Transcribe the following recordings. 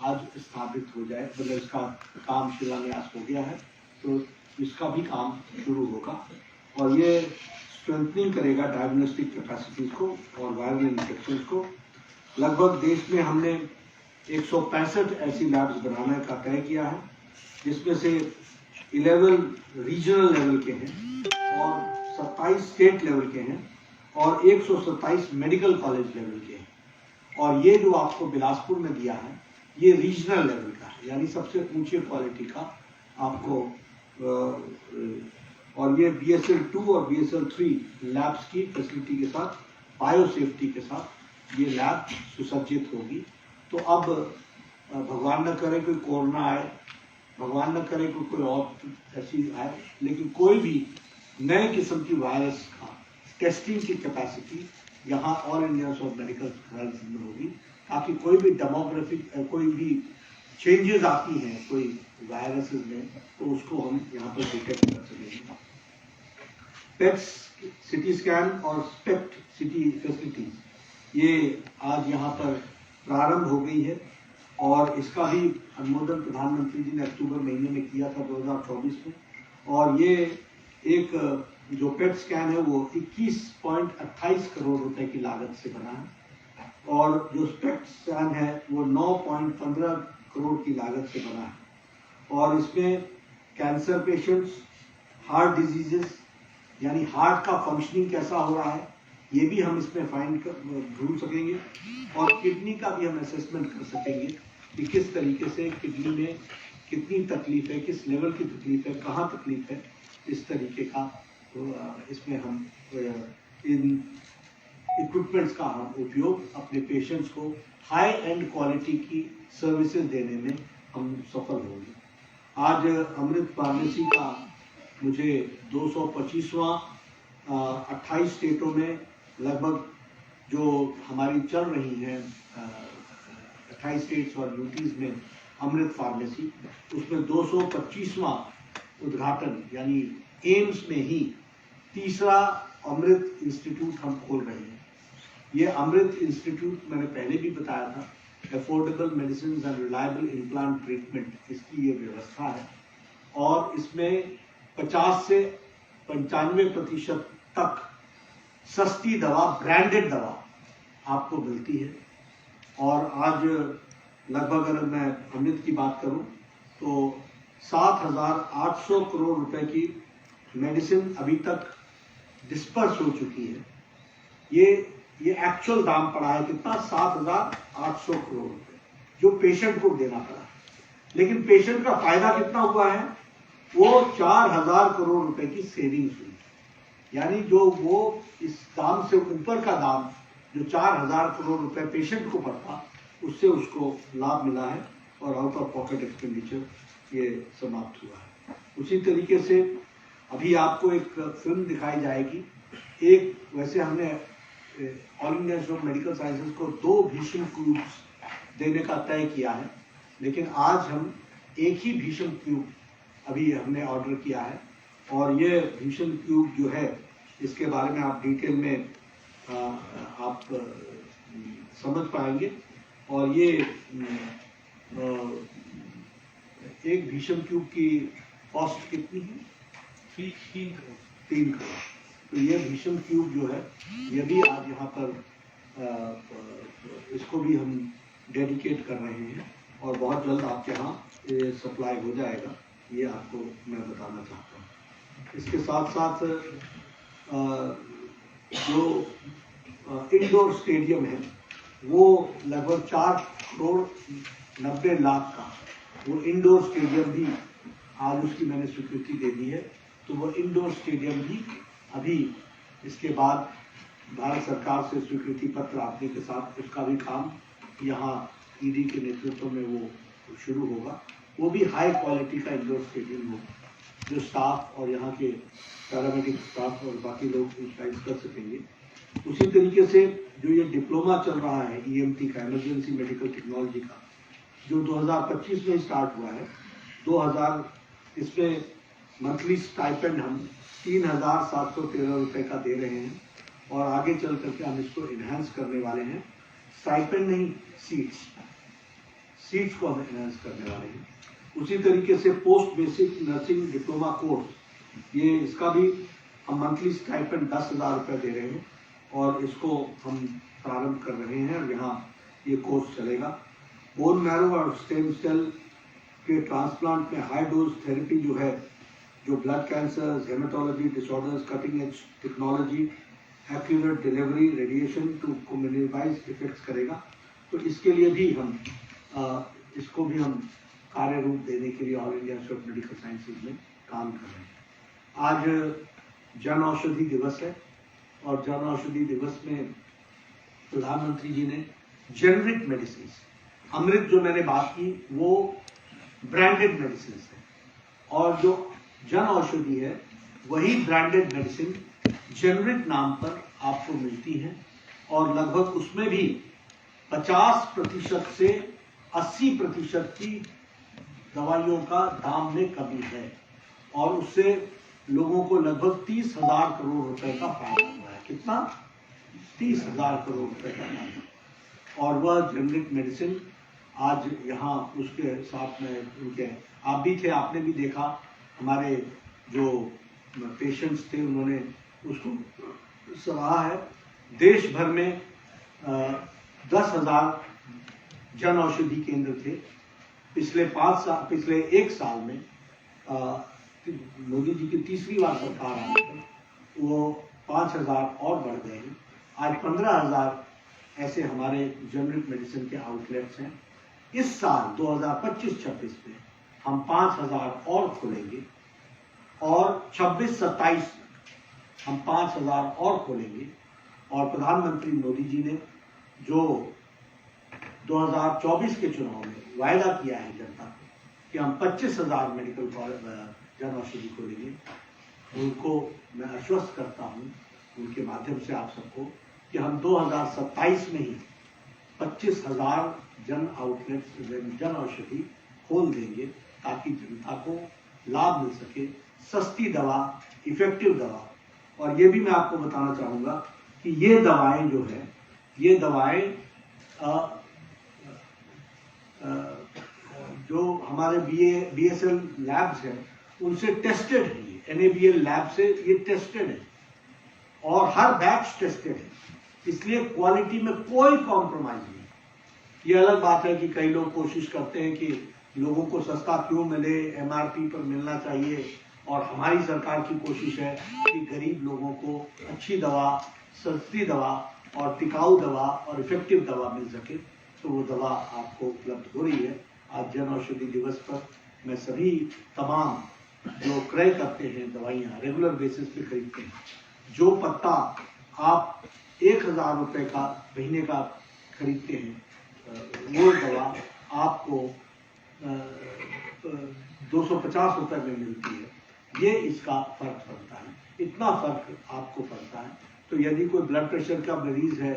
आज स्थापित हो जाए, मतलब इसका काम शिलान्यास हो गया है, तो इसका भी काम शुरू होगा और ये स्ट्रेंथनिंग करेगा डायग्नोस्टिक कैपेसिटीज को और वायरल इन्फेक्शन को। लगभग देश में हमने 165 ऐसी लैब्स बनाने का तय किया है, जिसमें से 11 रीजनल लेवल के हैं और 27 स्टेट लेवल के हैं और 127 मेडिकल कॉलेज लेवल के हैं। और ये जो आपको बिलासपुर में दिया है ये रीजनल लेवल का है, यानी सबसे ऊंचे क्वालिटी का आपको और ये BSL 2 और BSL 3 लैब्स की फैसिलिटी के साथ, बायो सेफ्टी के साथ ये लैब सुसज्जित होगी। तो अब भगवान न करे कोई कोरोना आए, भगवान न करे कोई और ऐसी आए, लेकिन कोई भी नए किस्म की वायरस का टेस्टिंग की कैपेसिटी यहाँ all India of medical health में होगी, ताकि कोई भी डेमोग्राफिक कोई भी चेंजेस आती हैं कोई वायरसेस में, तो उसको हम यहाँ पर डिटेक्ट कर सकेंगे। पेट्स सिटी स्कैन और स्पेक्ट सिटी फैसिलिटीज ये आज यहाँ पर प्रारंभ हो गई है और इसका भी अनुमोदन प्रधानमंत्री जी ने अक्टूबर महीने में किया था 2024 में। और ये एक जो पेट स्कैन है वो 21.28 करोड़ रुपए की लागत से बना है और जो स्पेक्ट स्कैन है वो 9.15 करोड़ की लागत से बना है और इसमें कैंसर पेशेंट्स, हार्ट डिजीजेस यानी हार्ट का फंक्शनिंग कैसा हो रहा है ये भी हम इसमें ढूंढ सकेंगे और किडनी का भी हम असेसमेंट कर सकेंगे कि किस तरीके से किडनी में कितनी तकलीफ है, किस लेवल की तकलीफ है, कहाँ तकलीफ है, इस तरीके का इसमें हम इन इक्विपमेंट्स का हम उपयोग अपने पेशेंट्स को हाई एंड क्वालिटी की सर्विसेज देने में हम सफल होंगे। आज अमृत फार्मेसी का मुझे 225वां 28 स्टेटों में लगभग जो हमारी चल रही हैं 28 स्टेट्स और यूटीज में अमृत फार्मेसी, उसमें 225वां उद्घाटन यानी एम्स में ही तीसरा अमृत इंस्टीट्यूट हम खोल रहे हैं। ये अमृत इंस्टीट्यूट मैंने पहले भी बताया था, affordable medicine and reliable implant treatment, इसकी ये व्यवस्था है और इसमें 50 से 95% तक सस्ती दवा, ब्रांडेड दवा आपको मिलती है। और आज लगभग अगर मैं अमृत की बात करूं तो 7,800 करोड़ रुपए की मेडिसिन अभी तक डिस्पर्स हो चुकी है। ये एक्चुअल दाम पड़ा है कितना, 7,800 करोड़ रुपए जो पेशेंट को देना पड़ा, लेकिन पेशेंट का फायदा कितना हुआ है, वो 4,000 करोड़ रुपए की सेविंग्स हुई। यानी जो वो इस दाम से ऊपर का दाम जो 4,000 करोड़ रुपए पेशेंट को पड़ता, उससे उसको लाभ मिला है और आउट ऑफ पॉकेट एक्सपेंडिचर ये समाप्त हुआ है। उसी तरीके से अभी आपको एक फिल्म दिखाई जाएगी। एक वैसे हमने all India institute of medical sciences को 2 भीषम क्यूब्स देने का तय किया है, लेकिन आज हम एक ही भीषम क्यूब अभी हमने ऑर्डर किया है और ये भीषम क्यूब जो है इसके बारे में आप डिटेल में आप समझ पाएंगे। और ये एक भीषम क्यूब की कॉस्ट कितनी है, 3 करोड़। तो ये भीषम क्यूब जो है ये भी आज यहाँ पर इसको भी हम डेडिकेट कर रहे हैं और बहुत जल्द आपके यहाँ ये सप्लाई हो जाएगा, ये आपको मैं बताना चाहता हूँ। इसके साथ साथ जो इंडोर स्टेडियम है वो लगभग 4 करोड़ 90 लाख का वो इंडोर स्टेडियम भी आज उसकी मैंने स्वीकृति दे दी है। तो वो इंडोर स्टेडियम भी अभी इसके बाद भारत सरकार से स्वीकृति पत्र आने के साथ उसका भी काम यहाँ ईडी के नेतृत्व में वो शुरू होगा। वो भी हाई क्वालिटी का इंडोर स्टेडियम होगा जो स्टाफ और यहाँ के पैरामेडिक स्टाफ और बाकी लोग यूटिलाइज कर सकेंगे। उसी तरीके से जो ये डिप्लोमा चल रहा है EMT का, इमरजेंसी मेडिकल टेक्नोलॉजी का, जो 2025 में स्टार्ट हुआ है, 2000 इसमें मंथली स्टाइपेंड हम 3,713 रुपये का दे रहे हैं और आगे चल करके हम इसको इन्हांस करने वाले हैं। स्टाइपेंड नहीं, सीट्स को हम एनहांस करने वाले हैं। उसी तरीके से post basic nursing diploma course, ये इसका भी हम मंथली स्टाइपेंड 10,000 रुपये दे रहे हैं और इसको हम प्रारंभ कर रहे हैं और यहाँ ये कोर्स चलेगा। बोन मैरो और स्टेम सेल के ट्रांसप्लांट में हाई डोज थेरेपी जो है, जो blood cancer, hematology disorders, cutting edge technology, accurate delivery, radiation to minimize effects करेगा। तो इसके लिए भी हम इसको भी हम कार्य रूप देने के लिए all India institute of medical sciences में काम कर रहे हैं। आज जन औषधि दिवस है और जन औषधि दिवस में प्रधानमंत्री जी ने जेनरिक मेडिसिन, अमृत जो मैंने बात की वो ब्रांडेड मेडिसिन है और जो जन औषधि है वही ब्रांडेड मेडिसिन जेनरिक नाम पर आपको मिलती है और लगभग उसमें भी 50% से 80% की दवाइयों का दाम में कमी है और उससे लोगों को लगभग 30,000 करोड़ रुपए का फायदा हुआ है। कितना? 30,000 करोड़ रुपए का फायदा। और वह जेनरिक मेडिसिन आज यहाँ उसके साथ में उनके आप भी थे, आपने भी देखा, हमारे जो पेशेंट्स थे उन्होंने उसको सराहा है। देश भर में 10,000 जन औषधि केंद्र थे। पिछले 1 साल में मोदी जी की तीसरी बार सरकार आने पर वो 5,000 और बढ़ गए हैं। आज 15,000 ऐसे हमारे जेनरिक मेडिसिन के आउटलेट्स हैं। इस साल 2025-26 में हम 5,000 और खोलेंगे और 26-27 हम 5,000 और खोलेंगे। और प्रधानमंत्री मोदी जी ने जो 2024 के चुनाव में वायदा किया है जनता को कि हम 25,000 मेडिकल जन औषधि खोलेंगे, उनको मैं आश्वस्त करता हूं उनके माध्यम से आप सबको कि हम 2027 में ही 25,000 जन आउटलेट्स जन औषधि खोल देंगे ताकि जनता को लाभ मिल सके, सस्ती दवा, इफेक्टिव दवा। और ये भी मैं आपको बताना चाहूँगा कि ये दवाएं जो है, ये दवाएं जो हमारे BSL लैब्स हैं उनसे टेस्टेड है, NABL लैब से ये टेस्टेड है और हर बैच टेस्टेड है, इसलिए क्वालिटी में कोई कॉम्प्रोमाइज नहीं। ये अलग बात है कि कई लोग कोशिश करते हैं कि लोगों को सस्ता क्यों मिले, MRP पर मिलना चाहिए, और हमारी सरकार की कोशिश है कि गरीब लोगों को अच्छी दवा, सस्ती दवा और टिकाऊ दवा और इफेक्टिव दवा मिल सके। तो वो दवा आपको उपलब्ध हो रही है। आज जन औषधि दिवस पर मैं सभी तमाम जो क्रय करते हैं दवाइयाँ, रेगुलर बेसिस पे खरीदते हैं, जो पत्ता आप 1,000 रुपये का महीने का खरीदते हैं वो दवा आपको 250 रुपये में मिलती है। ये इसका फर्क पड़ता है, इतना फर्क आपको पड़ता है। तो यदि कोई ब्लड प्रेशर का मरीज है,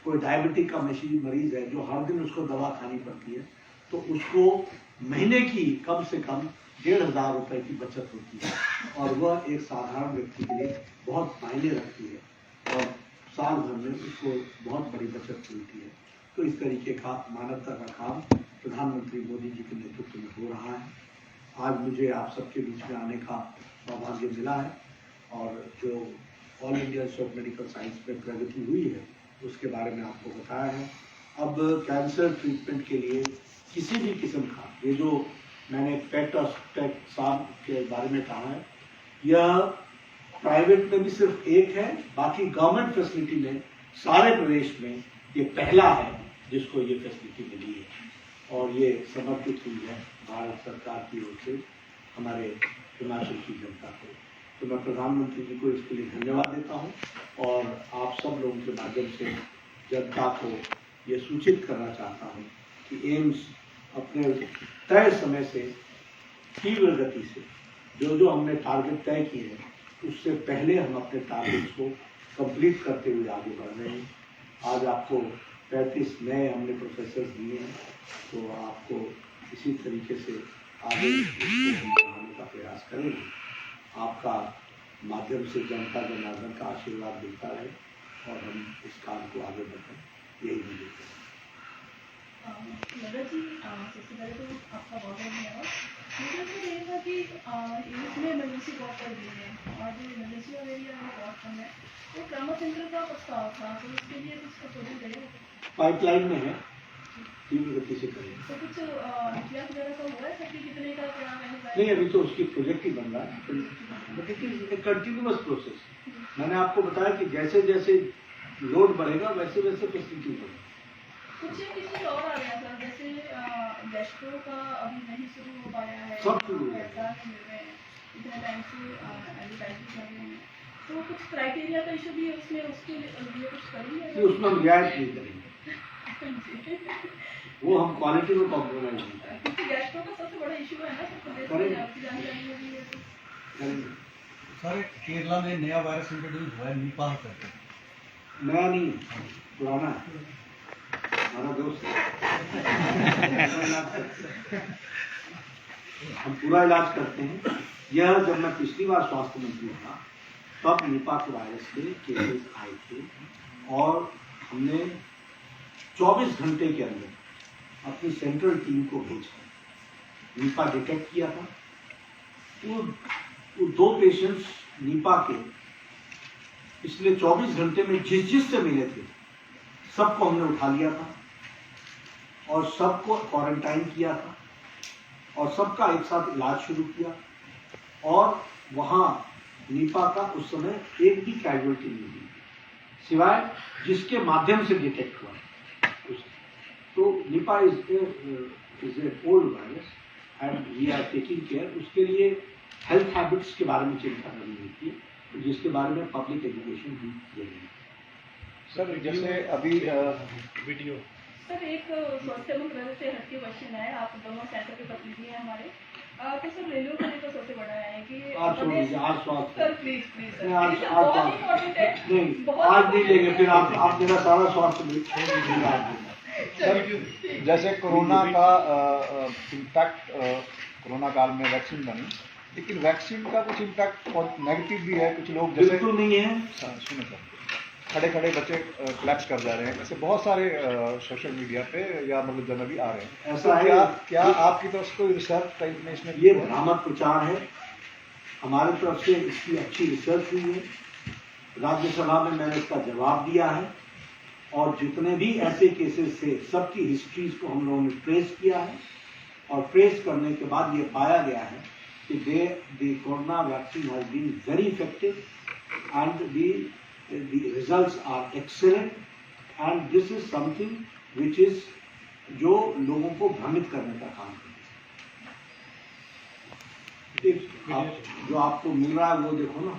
कोई डायबिटिक का मरीज है जो हर दिन उसको दवा खानी पड़ती है, तो उसको महीने की कम से कम 1,500 रुपये की बचत होती है और वह एक साधारण व्यक्ति के लिए बहुत मायने रखती है और साल भर में उसको बहुत बड़ी बचत मिलती है। तो इस तरीके का मानवता का काम प्रधानमंत्री मोदी जी के नेतृत्व में हो रहा है। आज मुझे आप सबके बीच में आने का सौभाग्य मिला है और जो all India institute of medical science में प्रगति हुई है उसके बारे में आपको बताया है। अब कैंसर ट्रीटमेंट के लिए किसी भी किस्म का, ये जो मैंने पेट साहब के बारे में कहा है, यह प्राइवेट में भी सिर्फ एक है, बाकी गवर्नमेंट फैसिलिटी में सारे प्रदेश में ये पहला है जिसको ये फैसिलिटी मिली है और ये समर्पित हुई है भारत सरकार की ओर से हमारे हिमाचल की जनता को। तो मैं प्रधानमंत्री जी को इसके लिए धन्यवाद देता हूँ और आप सब लोगों के माध्यम से जनता को ये सूचित करना चाहता हूँ कि एम्स अपने तय समय से तीव्र गति से जो हमने टारगेट तय किए हैं उससे पहले हम अपने टारगेट्स को कंप्लीट करते हुए आगे बढ़ रहे हैं। आज आपको 35 नए हमने प्रोफेसर दिए हैं, तो आपको इसी तरीके से आगे इसको बढ़ाने का प्रयास करेंगे। आपका माध्यम से जनता जनार्दन का आशीर्वाद मिलता रहे और हम इस काम को आगे बढ़ाएं, यही मुझे नगर जी, सबसे पहले तो आपका बहुत बहुत धन्यवाद। मुझे तो ये था कि इसमें इमरजेंसी बहुत कर दी है और जो इमरजेंसी वाले एरिया में बहुत कम है, तो ट्रामा सेंटर का प्रस्ताव था, तो उसके लिए कुछ प्रपोजल करेगा? पाइपलाइन में है, तीव्र गति से करेंगे। तो कुछ इतिहास वगैरह का हुआ है सर कि कितने का क्या है? नहीं, अभी तो उसकी प्रोजेक्ट ही बन रहा है, but it is a continuous process. मैंने आपको बताया कि जैसे जैसे लोड बढ़ेगा वैसे वैसे फैसिलिटी बढ़ेगी। कुछ किसी और आ गया सर, जैसे गैस्ट्रो का अभी नहीं शुरू हो पाया है, सब शुरू हो गया। पैसा नहीं मिल रहे हैं, इतने टाइम से एडवर्टाइजमेंट लगे हैं, तो कुछ क्राइटेरिया का इशू भी है उसमें, उसके लिए कुछ करेंगे? कि उसमें हम रियायत नहीं करेंगे, वो हम क्वालिटी में कॉम्प्रोमाइज नहीं करेंगे। क्योंकि गैस्ट्रो का सबसे बड़ा इशू है ना सर, प्रदेश करेंगे। में आपकी जानकारी होगी है तो। करेंगे। सर केरला में नया वायरस इंट्रोड्यूस हुआ है निपाह करके। नया नहीं, पुराना है, हमारा दोस्त है। हम पूरा इलाज करते हैं। यह जब मैं पिछली बार स्वास्थ्य मंत्री था तब निपा के वायरस के केसेस आए थे और हमने 24 घंटे के अंदर अपनी सेंट्रल टीम को भेजा, निपा डिटेक्ट किया था। वो 2 पेशेंट्स निपा के पिछले 24 घंटे में जिस से मिले थे सबको हमने उठा लिया था और सबको क्वारंटाइन किया था और सबका एक साथ इलाज शुरू किया और वहाँ निपा का उस समय एक भी कैजुअलिटी नहीं हुई सिवाय जिसके माध्यम से डिटेक्ट हुआ। तो Nipah is a old virus and we are taking care. उसके लिए हेल्थ हैबिट्स के बारे में चिंता करनी होती है, जिसके बारे में पब्लिक एजुकेशन भी दे रही है। सर जैसे अभी वीडियो सर एक स्वास्थ्य मंत्रालय से हटके क्वेश्चन है, आप दोनों सेंटर के प्रतिनिधि हैं हमारे, तो सर रेलवे का लेकर सबसे बड़ा है कि आज छोड़ दीजिए, आज स्वास्थ्य सर प्लीज प्लीज नहीं, आज सर आज बहुत इंपॉर्टेंट है, नहीं, बहुत आज नहीं लेंगे, फिर आप मेरा सारा स्वास्थ्य भी छोड़ दीजिए आज देना। सर जैसे कोरोना का इम्पैक्ट कोरोना काल में वैक्सीन बनी, लेकिन वैक्सीन का कुछ इम्पैक्ट और नेगेटिव भी है। कुछ लोग जैसे बिल्कुल नहीं है। सुनो सर, खड़े खड़े बच्चे कोलैप्स कर जा रहे हैं, ऐसे बहुत सारे सोशल मीडिया पे या मतलब जनरली आ रहे हैं। ऐसा है क्या आपकी तरफ से कोई रिसर्च का इंफॉर्मेशन? ये भ्रामक प्रचार है। हमारे तरफ से इसकी अच्छी रिसर्च हुई है, राज्यसभा में मैंने इसका जवाब दिया है और जितने भी ऐसे केसेस थे सबकी हिस्ट्रीज को हम लोगों ने ट्रेस किया है और ट्रेस करने के बाद ये पाया गया है कि the corona vaccine has been very effective and the results are excellent and this is something which is जो लोगों को भ्रमित करने का काम करता है। जो आपको मिल रहा है वो देखो ना।